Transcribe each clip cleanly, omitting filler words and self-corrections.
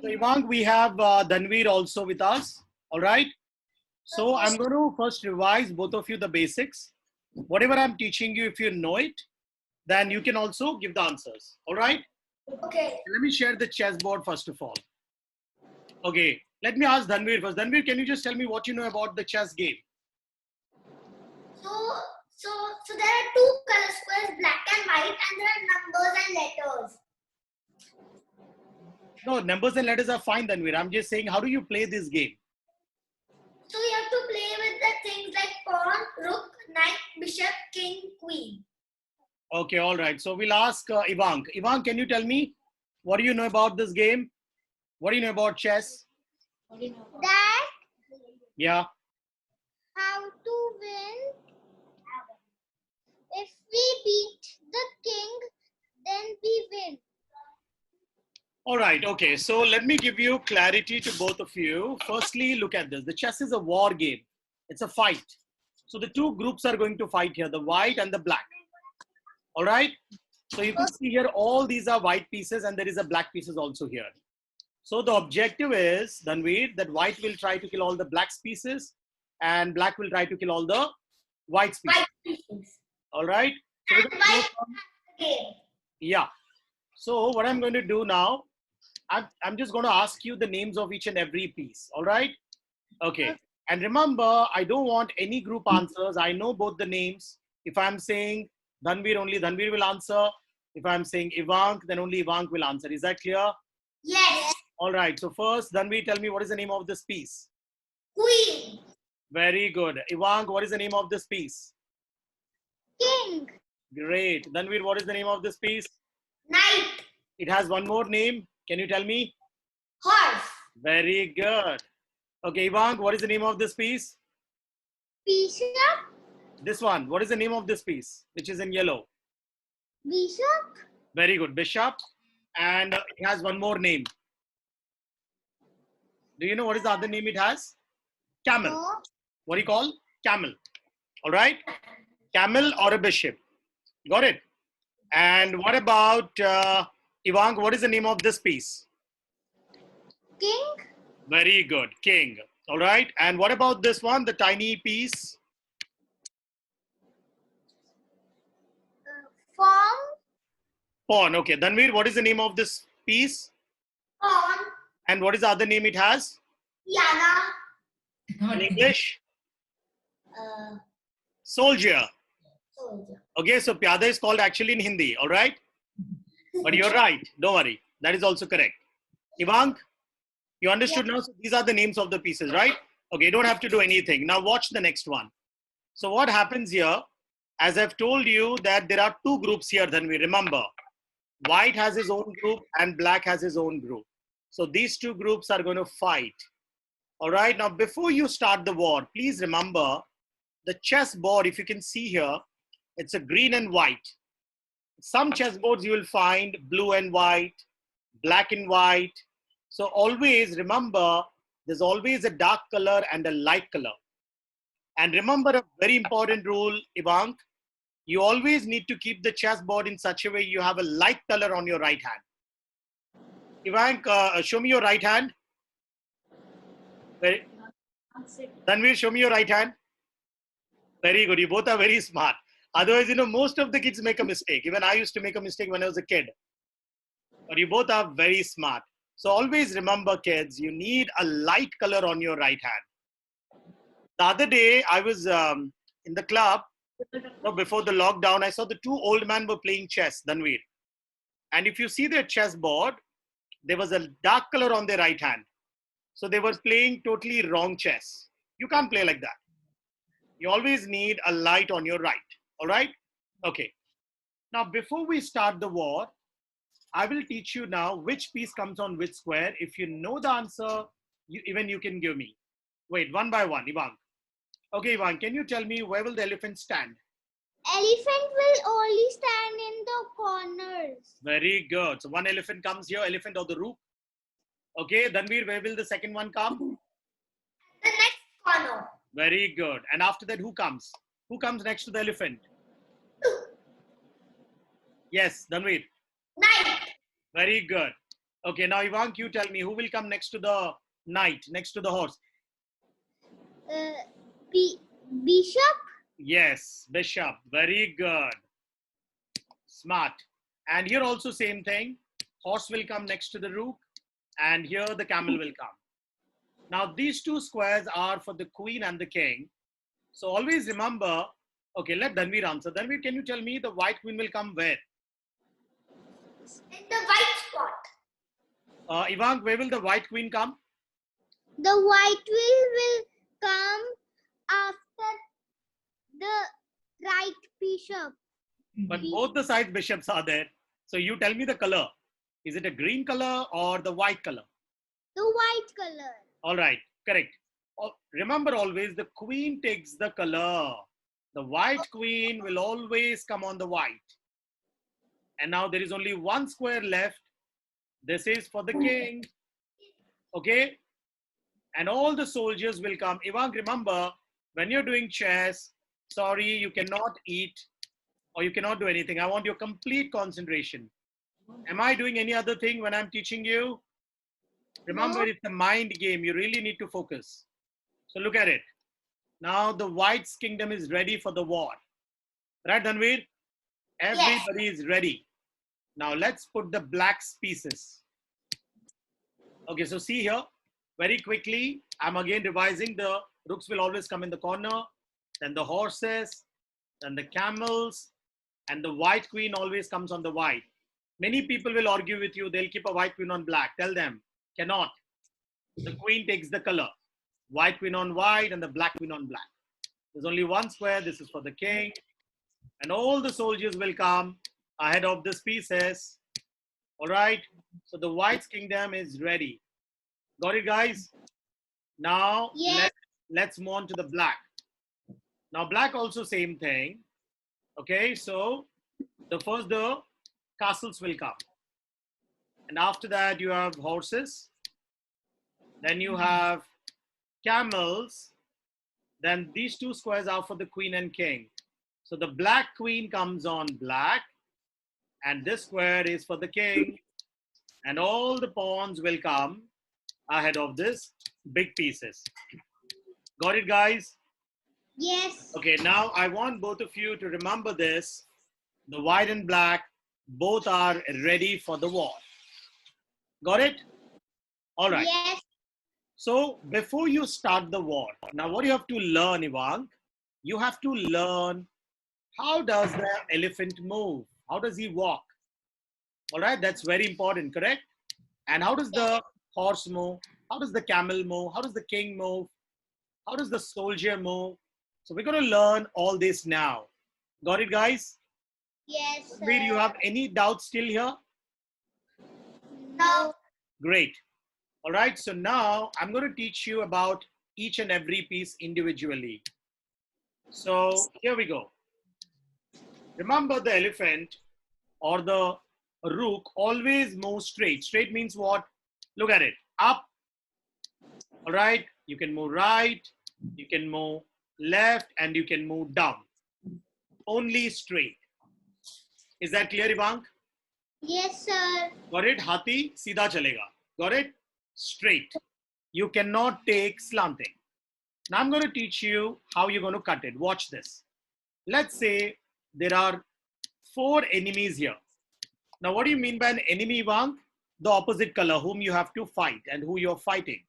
So Ivang, we have Dhanveer also with us. All right. So I'm going to first revise both of you the basics. Whatever I'm teaching you, if you know it, then you can also give the answers. All right. Okay. Let me share the chessboard first of all. Okay. Let me ask Dhanveer first. Dhanveer, can you just tell me what you know about the chess game? So there are two color squares, black and white, and there are numbers and letters. No, numbers and letters are fine, Dhanveer. I'm just saying, how do you play this game? So you have to play with the things like pawn, rook, knight, bishop, king, queen. Okay, all right. So we'll ask Ivang. Ivang, can you tell me what do you know about this game? What do you know about chess? That Yeah. how to win. If we beat the king, then we win. All right. Okay. So let me give you clarity to both of you. Firstly, look at this. The chess is a war game. It's a fight. So the two groups are going to fight here, the white and the black. All right. So you can see here, all these are white pieces and there is a black pieces also here. So the objective is, Dhanveer, that white will try to kill all the black pieces and black will try to kill all the white pieces. All right. So yeah. So what I'm going to do now, I'm just going to ask you the names of each and every piece. All right. Okay. And remember, I don't want any group answers. I know both the names. If I'm saying Dhanveer, only Dhanveer will answer. If I'm saying Ivang, then only Ivang will answer. Is that clear? Yes. All right. So first, Dhanveer, tell me what is the name of this piece? Queen. Very good. Ivang, what is the name of this piece? King. Great. Dhanveer, what is the name of this piece? Knight. It has one more name. Can you tell me? Horse. Very good. Okay, Ivang, what is the name of this piece? Bishop. This one. What is the name of this piece, which is in yellow? Bishop. Very good. Bishop. And it has one more name. Do you know what is the other name it has? Camel. No. What do you call? Camel. All right. Camel or a bishop. Got it. And what about Ivang? What is the name of this piece? King. Very good. King. All right. And what about this one? The tiny piece? Pawn. Pawn. Okay. Dhanveer, what is the name of this piece? Pawn. And what is the other name it has? Yana. In English? Uh, Soldier. soldier. Okay. So Pyada is called actually in Hindi. All right. But you're right. Don't worry. That is also correct. Ivang, you understood now? So these are the names of the pieces, right? Okay. You don't have to do anything. Now watch the next one. So what happens here? As I've told you that there are two groups here, then we remember. White has his own group and black has his own group. So these two groups are going to fight. All right. Now, before you start the war, please remember the chessboard, if you can see here, it's a green and white. Some chessboards you will find blue and white, black and white. So always remember, there's always a dark color and a light color. And remember a very important rule, Ivang, you always need to keep the chessboard in such a way you have a light color on your right hand. Ivang, show me your right hand. Dhanveer, show me your right hand. Very good. You both are very smart. Otherwise, most of the kids make a mistake. Even I used to make a mistake when I was a kid. But you both are very smart. So always remember, kids, you need a light color on your right hand. The other day, I was in the club. Before the lockdown, I saw the two old men were playing chess, Dhanveer. And if you see their chessboard, there was a dark color on their right hand. So they were playing totally wrong chess. You can't play like that. You always need a light on your right. All right? Okay. Now, before we start the war, I will teach you now which piece comes on which square. If you know the answer, you can give me. Wait, one by one, Ivang. Okay, Ivang, can you tell me where will the elephant stand? Elephant will only stand in the corners. Very good. So one elephant comes here, elephant on the roof. Okay, Dhanveer, where will the second one come? The next corner. Very good. And after that, who comes? Who comes next to the elephant? Yes, Dhanveer. Knight. Very good. Okay, now Ivank, you tell me who will come next to the knight, next to the horse. Bishop. Yes, bishop. Very good. Smart. And here also same thing. Horse will come next to the rook, and here the camel will come. Now these two squares are for the queen and the king. So always remember, okay, let Dhanveer answer. Dhanveer, can you tell me the white queen will come where? In the white spot. Ivank, where will the white queen come? The white wheel will come after the right bishop. But both the side bishops are there. So you tell me the color. Is it a green color or the white color? The white color. All right, correct. Remember always the queen takes the color. The white queen will always come on the white. And now there is only one square left. This is for the king. Okay? And all the soldiers will come. Ivank, remember, when you're doing chess, sorry, you cannot eat or you cannot do anything. I want your complete concentration. Am I doing any other thing when I'm teaching you? Remember, No. it's a mind game. You really need to focus. So look at it. Now the white's kingdom is ready for the war. Right, Dhanveer? Everybody is ready. Now let's put the black's pieces. Okay, so see here, very quickly, I'm again revising. The rooks will always come in the corner, then the horses, then the camels, and the white queen always comes on the white. Many people will argue with you. They'll keep a white queen on black. Tell them, cannot. The queen takes the color. White queen on white and the black queen on black. There's only one square. This is for the king. And all the soldiers will come ahead of these pieces. All right. So the white's kingdom is ready. Got it, guys? Now Yes. let's move on to the black. Now black also same thing. Okay, so the castles will come. And after that you have horses. Then you have camels. Then these two squares are for the queen and king. So the black queen comes on black. And this square is for the king. And all the pawns will come ahead of this big pieces. Got it, guys? Yes. Okay, now I want both of you to remember this. The white and black, both are ready for the war. Got it? All right. Yes. So before you start the war, now what you have to learn, Ivank, you have to learn how does the elephant move? How does he walk? All right, that's very important, correct? And how does the horse move? How does the camel move? How does the king move? How does the soldier move? So we're going to learn all this now. Got it, guys? Yes. Do you have any doubts still here? No. Great. All right, so now I'm going to teach you about each and every piece individually. So here we go. Remember, the elephant or the rook always moves straight. Straight means what? Look at it. Up. All right. You can move right. You can move left. And you can move down. Only straight. Is that clear, Ivank? Yes, sir. Got it? Hathi, सीधा चलेगा. Got it? Straight. You cannot take slanting. Now I'm going to teach you how you're going to cut it. Watch this. Let's say there are 4 enemies here. Now, what do you mean by an enemy, Ivank? The opposite color, whom you have to fight and who you're fighting.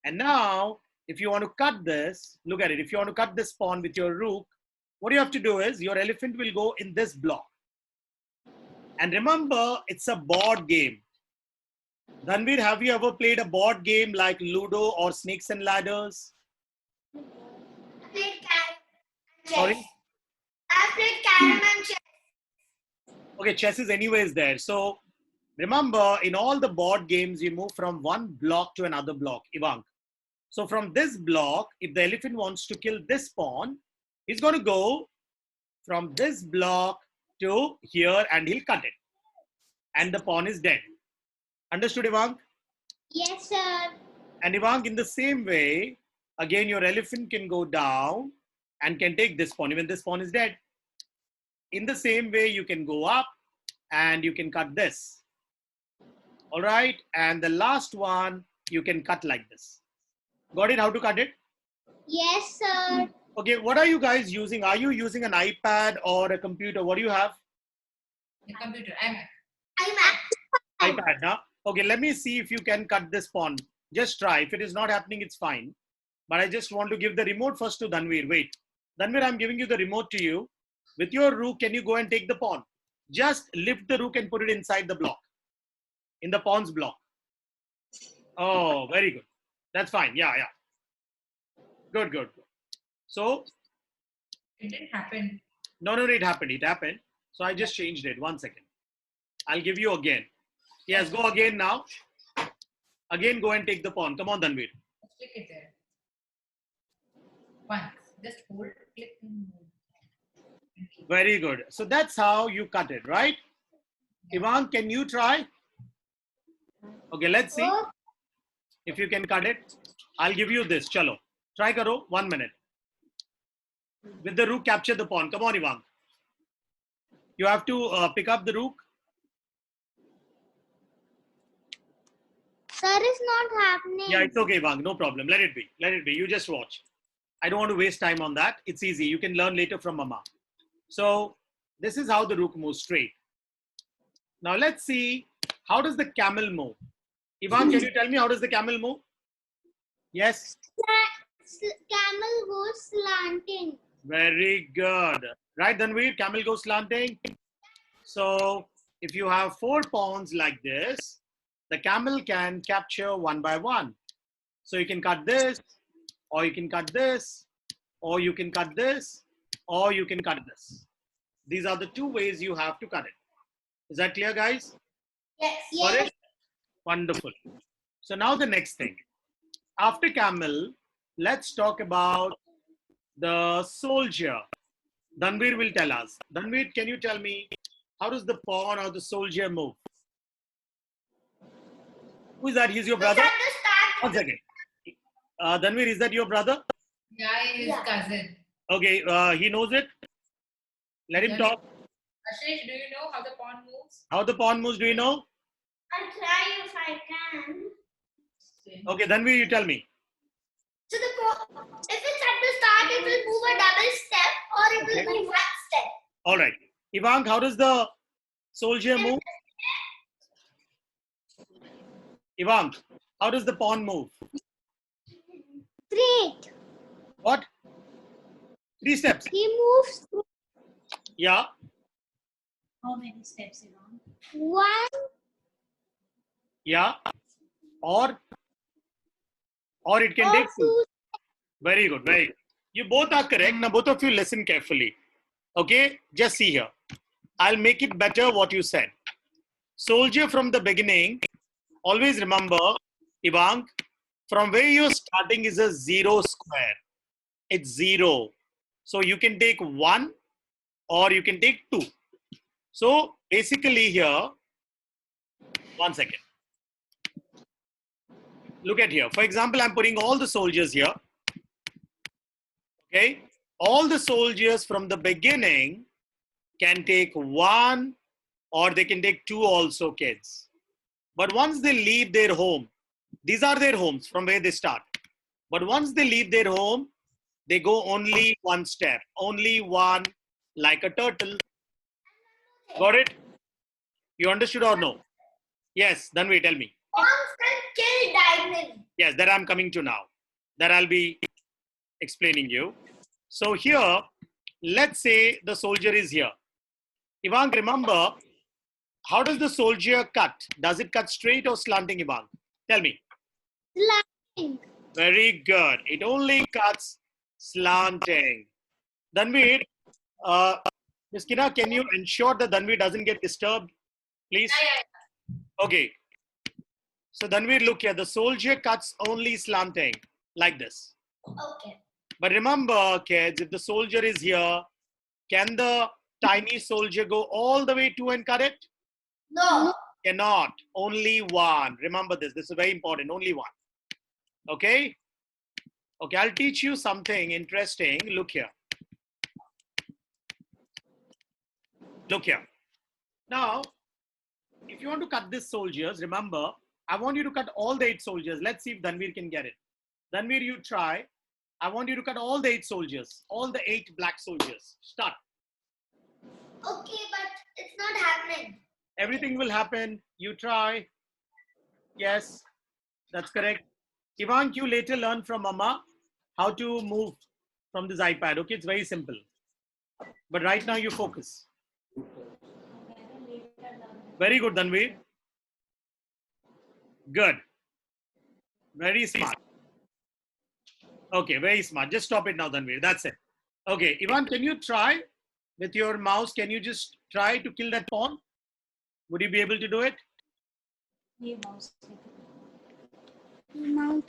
And now, if you want to cut this, look at it. If you want to cut this pawn with your rook, what you have to do is your elephant will go in this block. And remember, it's a board game. Dhanveer, have you ever played a board game like Ludo or Snakes and Ladders? I played carom and chess. Sorry? I played carom and chess. Okay, chess is anyways there. So remember, in all the board games, you move from one block to another block, Ivank. So from this block, if the elephant wants to kill this pawn, he's going to go from this block to here and he'll cut it. And the pawn is dead. Understood, Ivank? Yes, sir. And Ivank, in the same way, again, your elephant can go down and can take this pawn. Even this pawn is dead. In the same way, you can go up and you can cut this. All right. And the last one, you can cut like this. Got it? How to cut it? Yes, sir. Okay. What are you guys using? Are you using an iPad or a computer? What do you have? The computer, iMac. iPad, huh? Okay. Let me see if you can cut this pawn. Just try. If it is not happening, it's fine. But I just want to give the remote first to Dhanvir. Wait. Dhanvir, I'm giving you the remote to you. With your rook, can you go and take the pawn? Just lift the rook and put it inside the block. In the pawn's block. Oh, very good. That's fine. Yeah, yeah. Good, good. So, It didn't happen. no, it happened. It happened. So I just changed it. 1 second. I'll give you again. Yes, go again now. Again, go and take the pawn. Come on, Dhanvir. Just click it there. Once. Just hold, click and move. Very good. So that's how you cut it, right? Ivan, can you try? Okay, let's see Oh, if you can cut it. I'll give you this. Chalo. Try karo. 1 minute. With the rook, capture the pawn. Come on, Ivan. You have to pick up the rook. sir, is not happening. Yeah, it's okay, Ivan. No problem. Let it be. Let it be. You just watch. I don't want to waste time on that. It's easy. You can learn later from Mama. So this is how the rook moves straight. Now let's see, how does the camel move? Ivan, can you tell me how does the camel move? Yes. Camel goes slanting. Very good. Right, Dhanvir? Camel goes slanting. So if you have 4 pawns like this, the camel can capture 1 by 1. So you can cut this, or you can cut this, or you can cut this, or you can cut this. These are the 2 ways you have to cut it. Is that clear, guys? Yes. Got Yes. it? Wonderful. So now the next thing. After camel, let's talk about the soldier. Dhanvir will tell us. Dhanvir, can you tell me, how does the pawn or the soldier move? Who is that? He's your brother? It's at the start. 1 second. Dhanvir, is that your brother? Yeah, his Yeah. cousin. Okay, he knows it. Let him talk. Ashish, do you know how the pawn moves? How the pawn moves, do you know? I'll try if I can. Okay, Dhanvir, you tell me. So if it's at the start, it will move a double step or it will Okay. move 1 step. All right. Ivank, how does the soldier move? Ivank, how does the pawn move? Straight. What? 3 steps. He moves Yeah. How many steps, Ivan? 1. Yeah. Or it can Or take 2. 2. Very good. Very good. You both are correct. Now, both of you listen carefully. Okay. Just see here. I'll make it better what you said. Soldier from the beginning. Always remember, Ivank, from where you're starting is a 0 square. It's 0. So you can take 1 or you can take 2. So basically here, 1 second. Look at here. For example, I'm putting all the soldiers here. Okay. All the soldiers from the beginning can take 1 or they can take 2 also, kids. But once they leave their home, these are their homes from where they start. But once they leave their home, they go only 1 step, only 1, like a turtle. Got it? You understood or no? Yes, Dhanvi, tell me. Pawns can kill diagonally. Yes, that I'm coming to now. That I'll be explaining you. So here, let's say the soldier is here. Ivank, remember, how does the soldier cut? Does it cut straight or slanting, Ivank? Tell me. Slanting. Very good. It only cuts slanting. Dhanvi, Ms. Kina, can you ensure that Dhanvi doesn't get disturbed, please? Yeah. Okay. So Dhanvir, look here. The soldier cuts only slanting, like this. Okay. But remember, kids, if the soldier is here, can the tiny soldier go all the way to and cut it? No. Cannot. Only 1. Remember this. This is very important. Only 1. Okay? Okay, I'll teach you something interesting. Look here. Look here. Now, if you want to cut these soldiers, remember, I want you to cut all the 8 soldiers. Let's see if Dhanvir can get it. Dhanvir, you try. I want you to cut all the 8 soldiers, all the 8 black soldiers. Start. Okay, but it's not happening. Everything will happen. You try. Yes, that's correct. Ivank, you later learn from Mama how to move from this iPad. Okay, it's very simple. But right now you focus. Very good, Dhanvir. Good. Very smart. Okay, very smart. Just stop it now, Dhanvir. That's it. Okay, Ivan, can you try with your mouse? Can you just try to kill that pawn? Would you be able to do it? Mouse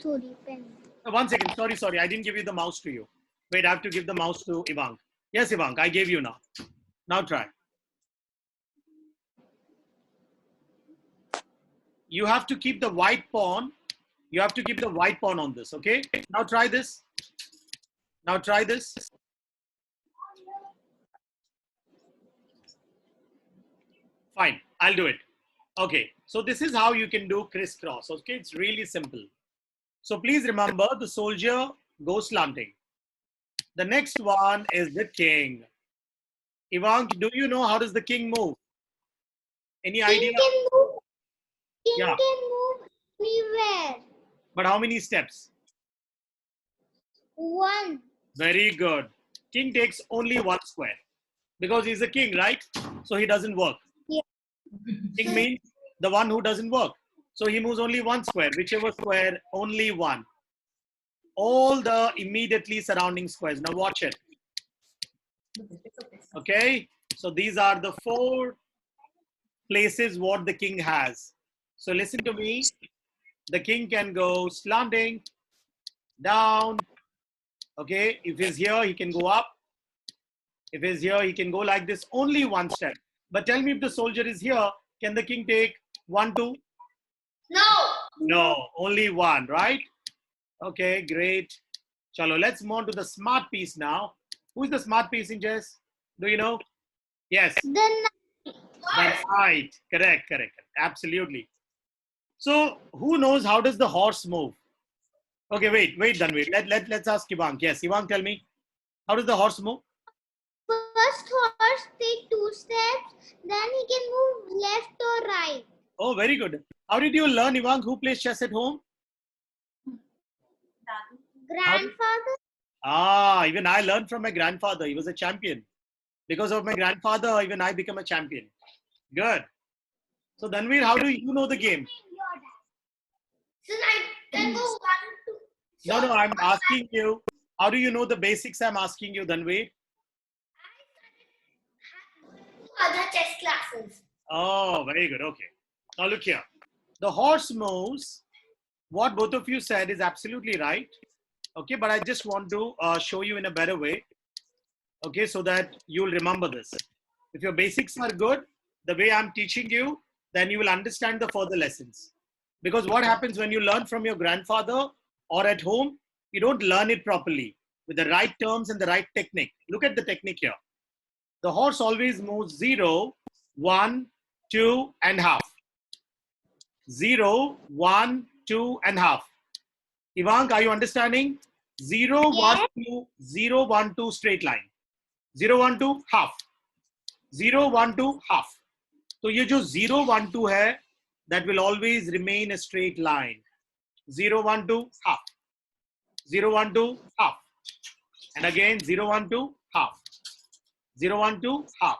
थोड़ी pen. 1 second. Sorry. I didn't give you the mouse to you. Wait, I have to give the mouse to Ivank. Yes, Ivank, I gave you now. Now try. You have to keep the white pawn. You have to keep the white pawn on this, okay? Now try this. Now try this. Fine, I'll do it. Okay, so this is how you can do crisscross, okay? It's really simple. So please remember, the soldier goes slanting. The next one is the king. Ivank, do you know how does the king move? Any idea? King can move. King Yeah. can move anywhere. But how many steps? 1. Very good. King takes only 1 square because he's a king, right? So he doesn't work. Yeah. King means the one who doesn't work. So he moves only 1 square, whichever square, only 1. All the immediately surrounding squares. Now watch it. Okay. So these are the 4 places what the king has. So listen to me. The king can go slanting, down. Okay. If he's here, he can go up. If he's here, he can go like this, only 1 step. But tell me, if the soldier is here, can the king take 1, 2? No. No, only 1, right? Okay, great. Chalo, let's move on to the smart piece now. Who's the smart piece in chess? Do you know? Yes, Then that's right. Correct. Absolutely. So, who knows how does the horse move? Okay, wait, Dhanvir. Let's ask Ivank. Yes, Ivank, tell me. How does the horse move? first horse take 2 steps, then he can move left or right. Oh, very good. How did you learn, Ivank? Who plays chess at home? Grandfather. Ah, even I learned from my grandfather. He was a champion. Because of my grandfather, even I become a champion. Good. So, Dhanvir, how do you know the game? So I can go 1, 2. No, I'm asking you. How do you know the basics? I'm asking you, Dhanvir. Other chess classes. Oh, very good. Okay. Now look here. The horse moves. What both of you said is absolutely right. Okay, but I just want to show you in a better way. Okay, so that you'll remember this. If your basics are good, the way I'm teaching you, then you will understand the further lessons. Because what happens when you learn from your grandfather or at home, you don't learn it properly with the right terms and the right technique. Look at the technique here. The horse always moves 0, 1, 2 and half. 0, 1, 2 and half. Ivank, are you understanding? 0, 1, 2, 0, 1, 2 straight line. 0, 1, 2 half. 0, 1, 2 half. So ये जो 0, 1, 2 है, that will always remain a straight line. 0, 1, 2 half. 0, 1, 2 half. And again 0, 1, 2 half. 0, 1, 2 half.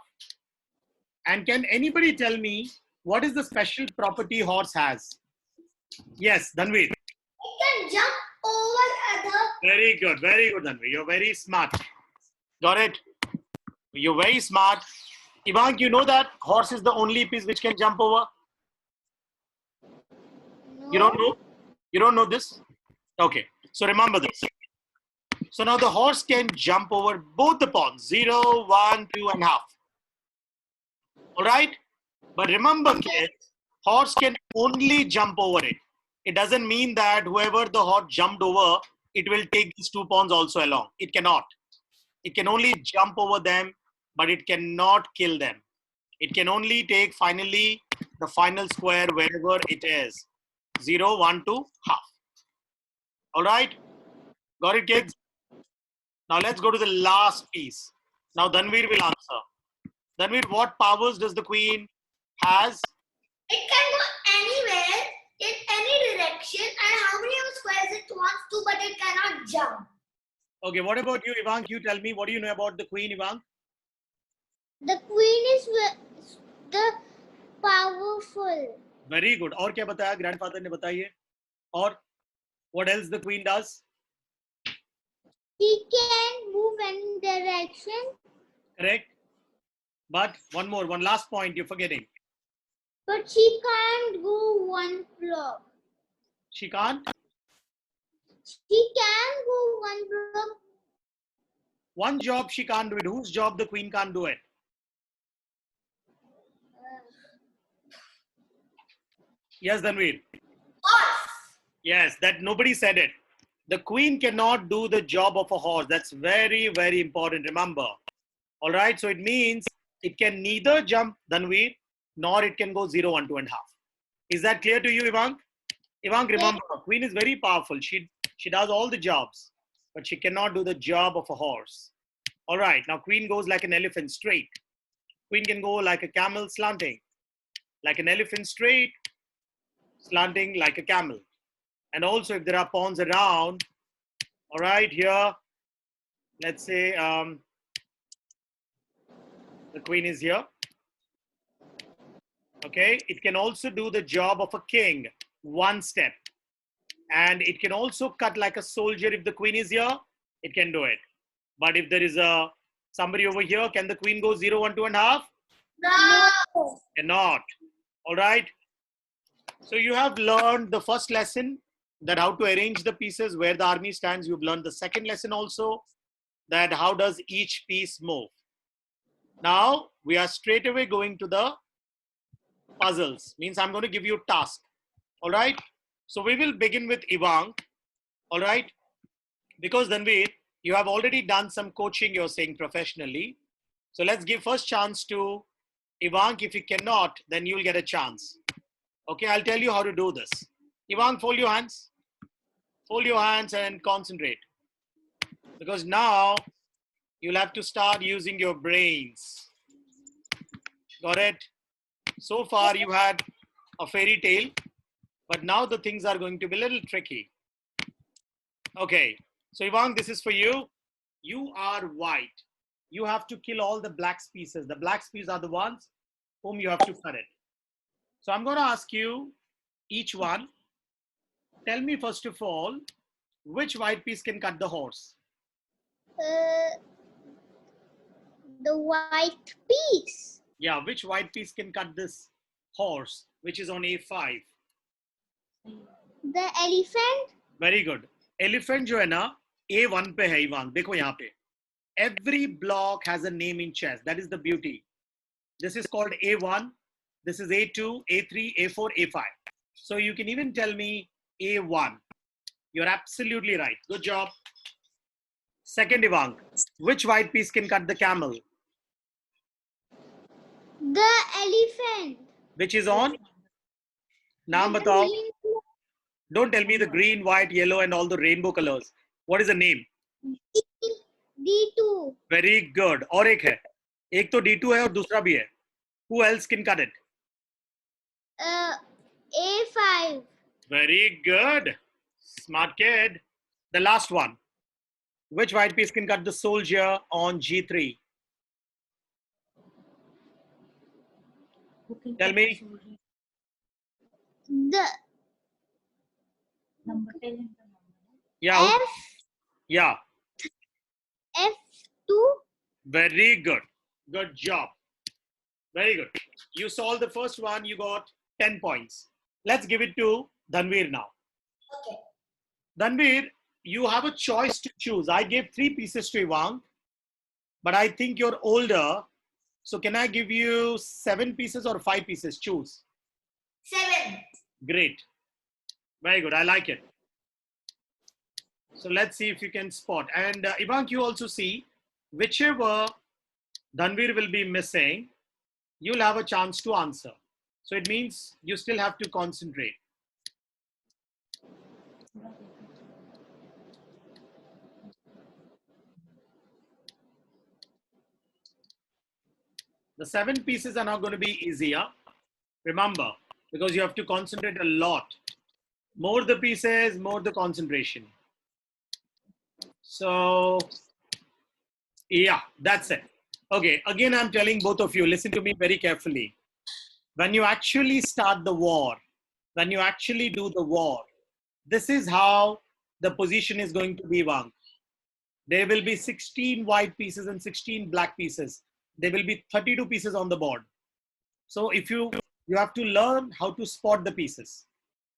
And can anybody tell me what is the special property horse has? Yes, Dhanvir. It can jump over other. Very good, Dhanvir. You're very smart. Got it? You're very smart. Ivank, you know that horse is the only piece which can jump over? No. You don't know? You don't know this? Okay. So remember this. So now the horse can jump over both the pawns. 0, 1, 2 and half. All right? But remember, kids, horse can only jump over it. It doesn't mean that whoever the horse jumped over, it will take these 2 pawns also along. It cannot. It can only jump over them, but it cannot kill them. It can only take finally the final square wherever it is. 0, 1, 2, half. All right? Got it, kids? Now let's go to the last piece. Now Dhanvir will answer. Dhanvir, what powers does the queen has? It can go anywhere in any direction and how many squares it wants to, but it cannot jump. Okay, what about you, Ivank? You tell me, what do you know about the queen, Ivank? The queen is the powerful. Very good. और क्या बताया? Grandfather ने बताइए. और what else the queen does? She can move any direction. Correct. But one last point you're forgetting. But she can't go one block. She can't? She can go one block. One job she can't do it. Whose job the queen can't do it? Yes, Dhanvir. Horse. Yes, that nobody said it. The queen cannot do the job of a horse. That's very, very important. Remember. All right. So it means it can neither jump, Dhanvir, nor it can go 0, 1, 2 and half. Is that clear to you, Ivank? Ivank, remember, queen is very powerful. She does all the jobs, but she cannot do the job of a horse. All right. Now, queen goes like an elephant straight. Queen can go like a camel slanting. Like an elephant straight, slanting like a camel. And also if there are pawns around, all right, here, let's say the queen is here. Okay, it can also do the job of a king, one step. And it can also cut like a soldier. If the queen is here, it can do it. But if there is somebody over here, can the queen go 0, 1, 2 and half? No. Cannot. All right. So you have learned the first lesson, that how to arrange the pieces where the army stands. You've learned the second lesson also, that how does each piece move. Now we are straight away going to the puzzles. Means I'm going to give you a task. All right. So we will begin with Ivank. All right. Because Dhanvir, you have already done some coaching, you're saying professionally. So let's give first chance to Ivank. If you cannot, then you'll get a chance. Okay, I'll tell you how to do this. Ivank, fold your hands. Fold your hands and concentrate. Because now you'll have to start using your brains. Got it? So far you had a fairy tale, but now the things are going to be a little tricky. Okay, so Ivank, this is for you. You are white. You have to kill all the black pieces. The black pieces are the ones whom you have to cut it. So I'm going to ask you each one. Tell me first of all, which white piece can cut the horse? The white piece. Yeah, which white piece can cut this horse, which is on A5? The elephant. Very good. Elephant जो है ना A1 पे है Ivank. देखो यहाँ पे. Every block has a name in chess. That is the beauty. This is called A1. This is A2, A3, A4, A5. So you can even tell me A1. You're absolutely right. Good job. Second, Ivank. Which white piece can cut the camel? The elephant. Which is on? Naam batao. Don't tell me the green, white, yellow and all the rainbow colors. What is the name? D2. Very good. और एक है. एक तो D2 है और दूसरा भी है. Who else can cut it? A5. Very good. Smart kid. The last one. Which white piece can cut the soldier on G3? Tell me. The Number 10 and the number. Yeah. F. Yeah. F2. Very good. Good job. Very good. You solved the first one. You got 10 points. Let's give it to Dhanvir now. Okay. Dhanvir, you have a choice to choose. I gave 3 pieces to Ivank, but I think you're older. So can I give you 7 pieces or 5 pieces? Choose. 7. Great. Very good. I like it. So let's see if you can spot. And Ivank, you also see whichever Dhanvir will be missing, you'll have a chance to answer. So it means you still have to concentrate. The 7 pieces are not going to be easier. Remember, because you have to concentrate a lot. More the pieces, more the concentration. So, yeah, that's it. Okay, again, I'm telling both of you, listen to me very carefully. When you actually start the war, when you actually do the war, this is how the position is going to be, Wang. There will be 16 white pieces and 16 black pieces. There will be 32 pieces on the board. So if you have to learn how to spot the pieces.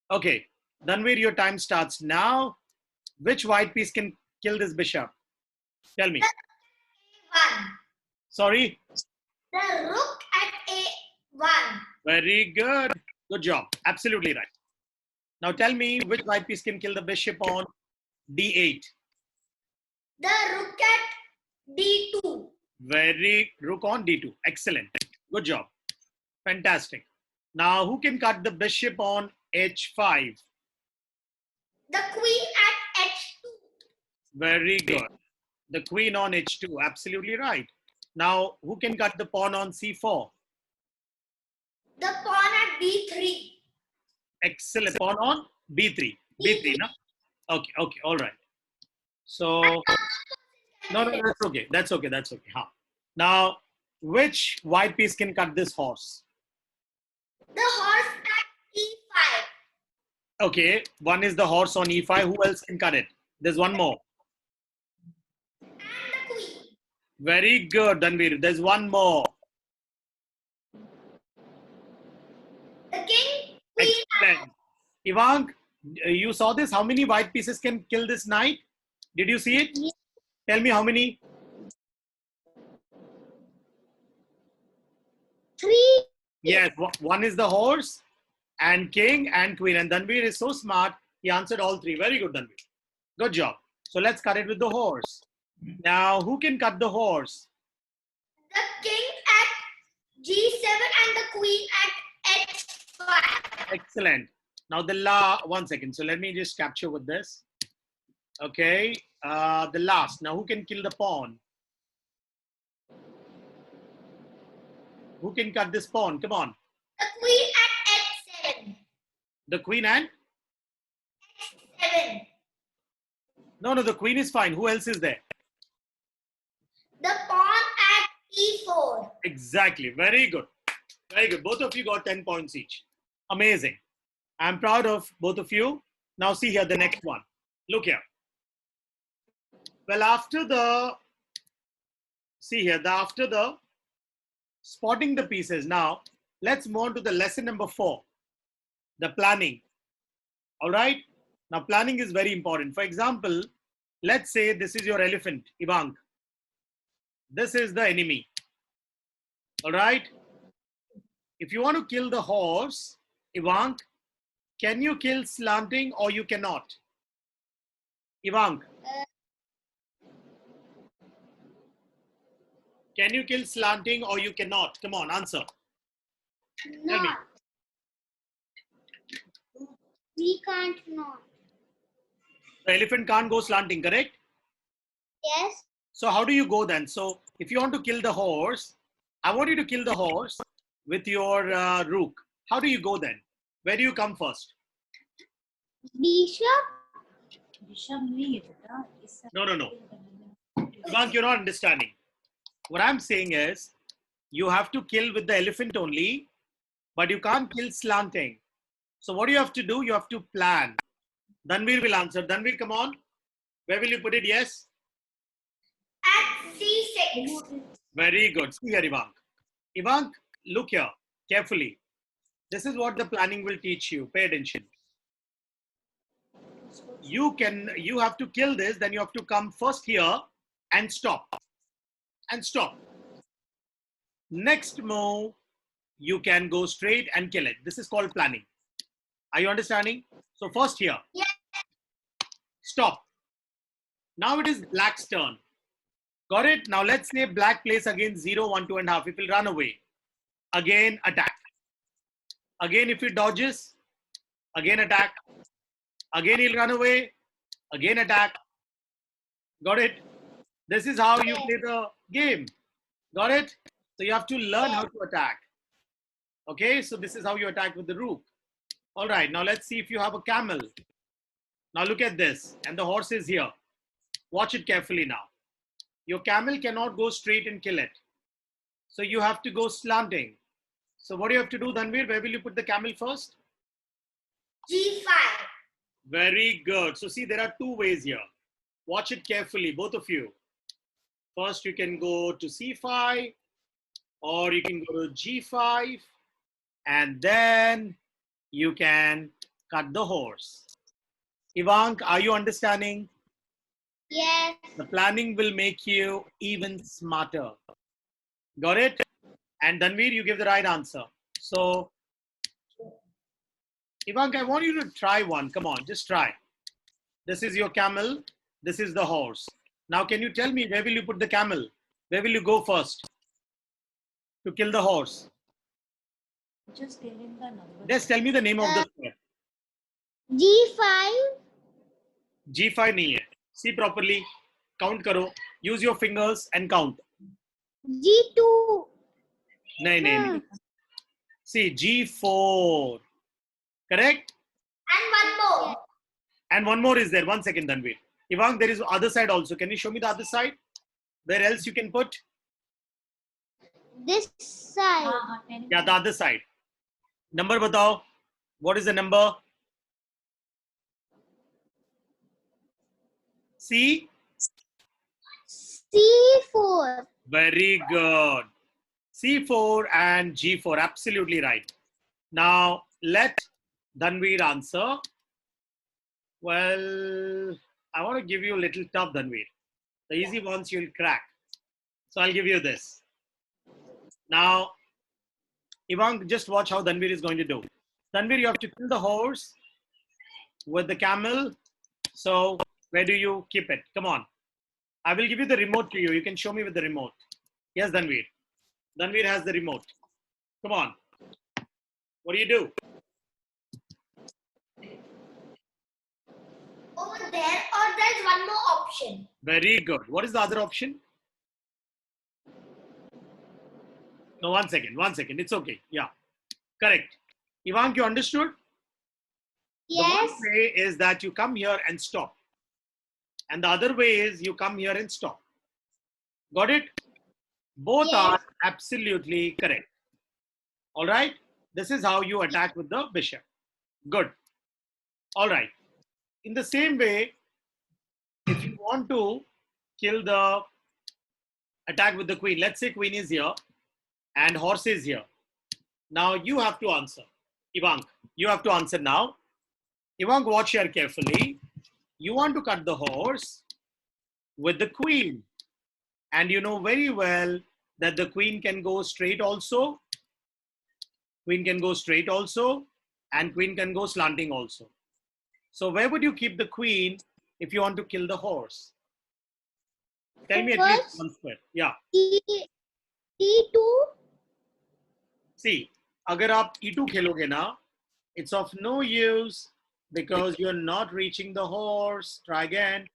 Okay, Dhanvir, your time starts now. Which white piece can kill this bishop? Tell me. A1. Sorry? The rook at A1. Very good. Good job. Absolutely right. Now tell me which white piece can kill the bishop on D8? The rook at D2. Very rook on D2. Excellent. Good job. Fantastic. Now who can cut the bishop on H5? The queen at H2. Very good. The queen on H2. Absolutely right. Now who can cut the pawn on C4? The pawn at B3. Excellent. Pawn on B3. B3, no? Okay, okay, all right. So, no, that's okay. That's okay. That's okay. Huh. Now, which white piece can cut this horse? The horse at E5. Okay, one is the horse on E5. Who else can cut it? There's one more. And the queen. Very good, Dhanvir. There's one more. The king, queen. Excellent. Ivank, you saw this? How many white pieces can kill this knight? Did you see it? Yes. Tell me how many? 3. Yes, one is the horse and king and queen. And Dhanvir is so smart. He answered all 3. Very good, Dhanvir. Good job. So let's cut it with the horse. Now, who can cut the horse? The king at G7 and the queen at H5. Excellent. Now one second. So let me just capture with this. Okay. The last. Now who can kill the pawn? Who can cut this pawn? Come on. The queen at H7. The queen and? H7. No, the queen is fine. Who else is there? The pawn at E4. Exactly. Very good. Very good. Both of you got 10 points each. Amazing. I'm proud of both of you. Now see here the next one. Look here. Well, after the spotting the pieces, now let's move on to the lesson number 4, the planning. All right. Now planning is very important. For example, let's say this is your elephant, Ivank. This is the enemy. All right. If you want to kill the horse, Ivank, can you kill slanting or you cannot? Ivank. Can you kill slanting or you cannot? Come on, answer. Tell me. Not. We can't not. The elephant can't go slanting, correct? Yes. So how do you go then? So if you want to kill the horse, I want you to kill the horse with your rook. How do you go then? Where do you come first? Bishop. Bishop नहीं है बेटा. No. Ivank, you're not understanding. What I'm saying is, you have to kill with the elephant only, but you can't kill slanting. So what do you have to do? You have to plan. Dhanvir will answer. Dhanvir, come on. Where will you put it? Yes? At C6. Very good. See here, Ivank. Ivank, look here carefully. This is what the planning will teach you. Pay attention. You have to kill this, then you have to come first here and stop. And stop. Next move, you can go straight and kill it. This is called planning. Are you understanding? So first here. Yes. Stop. Now it is black's turn. Got it? Now let's say black plays against 0, 1, 2 and half. It will run away. Again, attack. Again, if he dodges, again attack. Again, he'll run away. Again, attack. Got it? This is how you play the game. Got it? So you have to learn how to attack. Okay, so this is how you attack with the rook. All right, now let's see if you have a camel. Now look at this, and the horse is here. Watch it carefully now. Your camel cannot go straight and kill it. So you have to go slanting. So what do you have to do, Dhanvir? Where will you put the camel first? G5. Very good. So see, there are two ways here. Watch it carefully, both of you. First, you can go to C5, or you can go to G5, and then you can cut the horse. Ivank, are you understanding? Yes. The planning will make you even smarter. Got it? And Dhanvir, you give the right answer. So, Ivank, I want you to try one. Come on, just try. This is your camel. This is the horse. Now, can you tell me where will you put the camel? Where will you go first to kill the horse? Just tell him the number. Just tell me the name of the square. G5. G5 nahi hai. See properly. Count karo. Use your fingers and count. G2. Nahi, nahi. See, G4. Correct? And one more. And one more is there. 1 second, Dhanvir. Ivank, there is other side also. Can you show me the other side? Where else you can put? This side. Yeah, the other side. Number batao. What is the number? C? C4. Very good. C4 and G4. Absolutely right. Now, let Dhanvir answer. Well, I want to give you a little tough, Dhanvir. The easy ones you'll crack. So I'll give you this. Now, Ivank, just watch how Dhanvir is going to do. Dhanvir, you have to kill the horse with the camel. So where do you keep it? Come on. I will give you the remote to you. You can show me with the remote. Yes, Dhanvir. Dhanvir has the remote. Come on. What do you do? Over there, or there's one more option. Very good. What is the other option? No, 1 second. 1 second. It's okay. Yeah. Correct. Ivank, you understood? Yes. The one way is that you come here and stop. And the other way is you come here and stop. Got it? Both Yes. are absolutely correct. All right? This is how you attack with the bishop. Good. All right. In the same way, if you want to kill the attack with the queen, let's say queen is here and horse is here. Now you have to answer. Ivank, you have to answer now. Ivank, watch here carefully. You want to cut the horse with the queen. And you know very well that the queen can go straight also. Queen can go straight also. And queen can go slanting also. So where would you keep the queen if you want to kill the horse? Tell me at least one square. Yeah. T2. See, agar aap E2 kheloge na, it's of no use because you're not reaching the horse. Try again.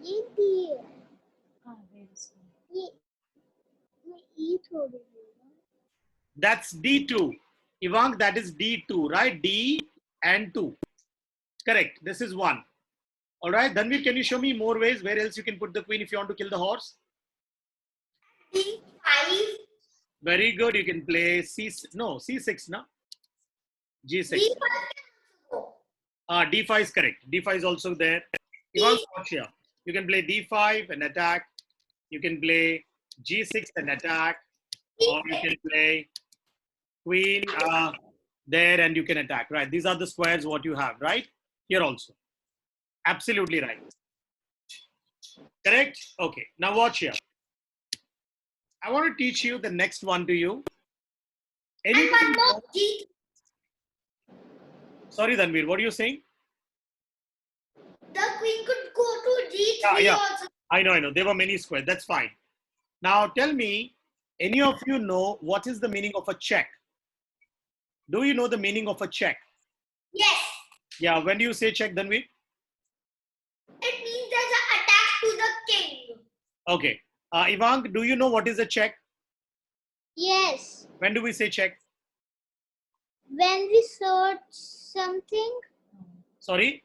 E3. Where is it? E3. That's D2. Ivank, that is D2, right? D and 2. Correct. This is 1. All right. Dhanvir, can you show me more ways where else you can put the queen if you want to kill the horse? D5. Very good. You can play C6, no? G6. D5 is correct. D5 is also there. Ivank, watch here. You can play D5 and attack. You can play G6 and attack. Or you can play queen there and you can attack, right? These are the squares what you have, right? Here also. Absolutely right. Correct? Okay. Now watch here. I want to teach you the next one to you. And one more. G. Sorry, Dhanvir, what are you saying? The queen could go to G3 Yeah. also. I know. There were many squares. That's fine. Now tell me, Any of you know what is the meaning of a check? Do you know the meaning of a check? Yes. Yeah, when do you say check, Dhanvi? It means there's an attack to the king. Okay. Ivang, do you know what is a check? Yes. When do we say check? When we search something. Sorry?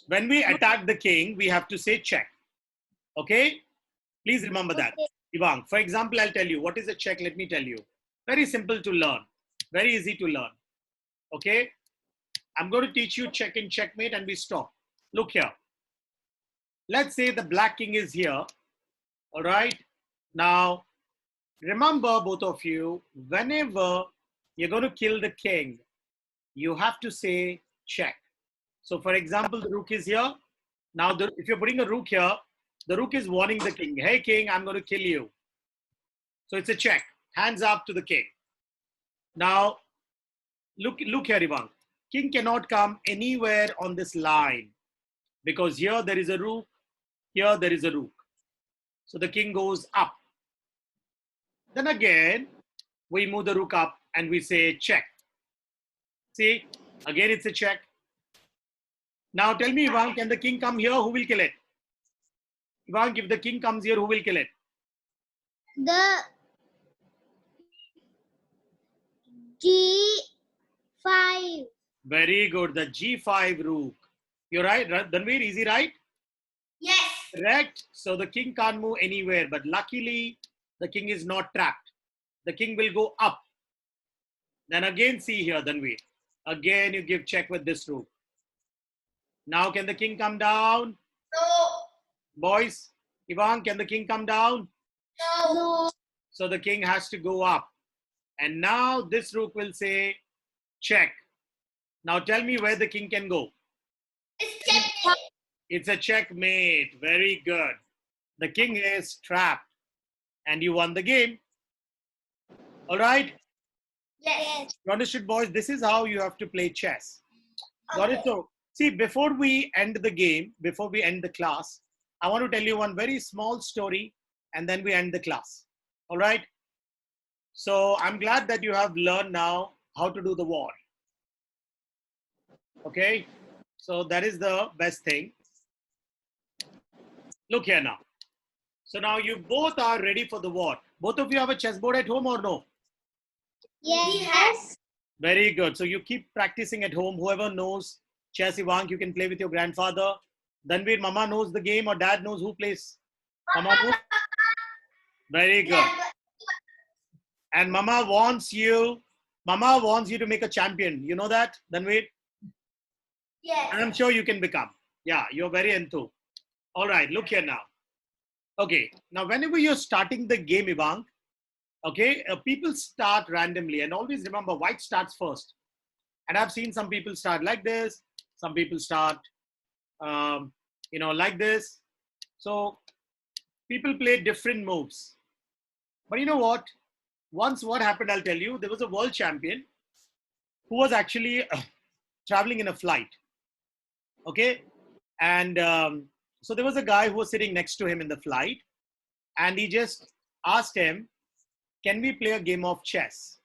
When we attack the king, we have to say check. Okay? Please remember that. Okay. Ivang, for example, I'll tell you what is a check. Let me tell you. Very simple to learn. Very easy to learn. Okay? I'm going to teach you check and checkmate and we stop. Look here. Let's say the black king is here. All right? Now, remember both of you, whenever you're going to kill the king, you have to say check. So for example, the rook is here. Now, if you're putting a rook here, the rook is warning the king, hey king, I'm going to kill you. So it's a check, hands up to the king. Now, look here, Ivang. King cannot come anywhere on this line because here there is a rook, here there is a rook. So the king goes up. Then again, we move the rook up and we say check. See, again it's a check. Now tell me, Ivang, can the king come here? Who will kill it? Ivang, if the king comes here, who will kill it? The G5. Very good. The G5 rook. You're right, Dhanvir, easy, right? Yes. Correct. So the king can't move anywhere, but luckily the king is not trapped. The king will go up. Then again, see here, Dhanvir. Again, you give check with this rook. Now, can the king come down? No. Boys, Ivang, can the king come down? No. So the king has to go up. And now this rook will say check. Now tell me where the king can go. It's checkmate. It's a checkmate. Very good. The king is trapped. And you won the game. All right? Yes. You understood, boys? This is how you have to play chess. Got it? Okay. So, see, before we end the game, before we end the class, I want to tell you one very small story and then we end the class. All right? So, I'm glad that you have learned now how to do the war. Okay? So, that is the best thing. Look here now. So, now you both are ready for the war. Both of you have a chessboard at home or no? Yes. Very good. So, you keep practicing at home. Whoever knows chess, Ivang, you can play with your grandfather. Dhanvir, Mama knows the game or Dad knows who plays? Mama knows? Very good. Yeah, And Mama wants you to make a champion. You know that, Dhanvir? yes. And I'm sure you can become. Yeah, you're very enthused. All right, look here now. Okay, now whenever you're starting the game, Ivang, okay, people start randomly. And always remember, white starts first. And I've seen some people start like this. Some people start, like this. So people play different moves. But you know what? Once what happened, I'll tell you. There was a world champion who was actually traveling in a flight. Okay? And so there was a guy who was sitting next to him in the flight. And he just asked him, can we play a game of chess?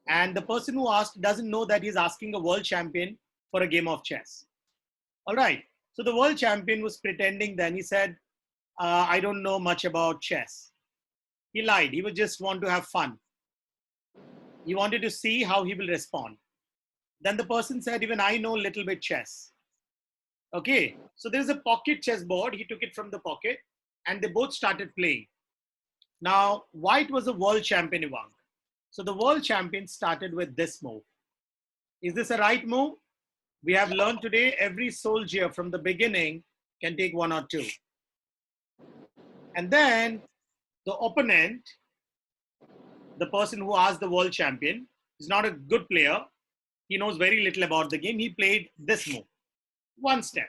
And the person who asked doesn't know that he's asking a world champion for a game of chess. All right. So the world champion was pretending then. He said, I don't know much about chess. He lied. He would just want to have fun. He wanted to see how he will respond. Then the person said, even I know a little bit chess. Okay. So there's a pocket chessboard. He took it from the pocket and they both started playing. Now, white was a world champion, Ivang. So the world champion started with this move. Is this a right move? We have learned today every soldier from the beginning can take one or two. And then the opponent, the person who asked the world champion, is not a good player. He knows very little about the game. He played this move, one step.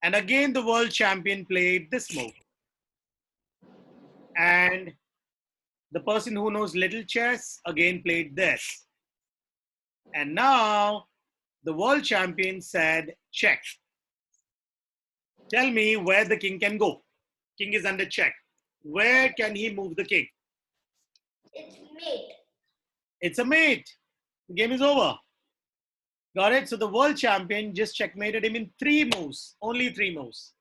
And again, the world champion played this move. And the person who knows little chess again played this. And now the world champion said, check. Tell me where the king can go. King is under check. Where can he move the king? It's mate. It's a mate. The game is over. Got it? So the world champion just checkmated him in 3 moves. Only 3 moves.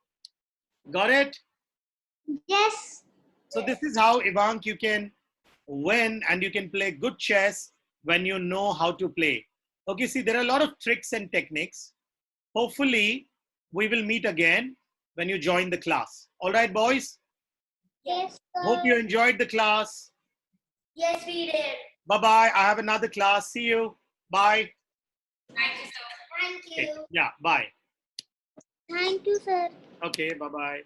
Got it? Yes. So this is how, Ivank, you can win and you can play good chess when you know how to play. Okay, see, there are a lot of tricks and techniques. Hopefully, we will meet again when you join the class. All right, boys? Yes, sir. Hope you enjoyed the class. Yes, we did. Bye-bye. I have another class. See you. Bye. Thank you, sir. Thank Okay. you. Yeah, bye. Thank you, sir. Okay, bye-bye.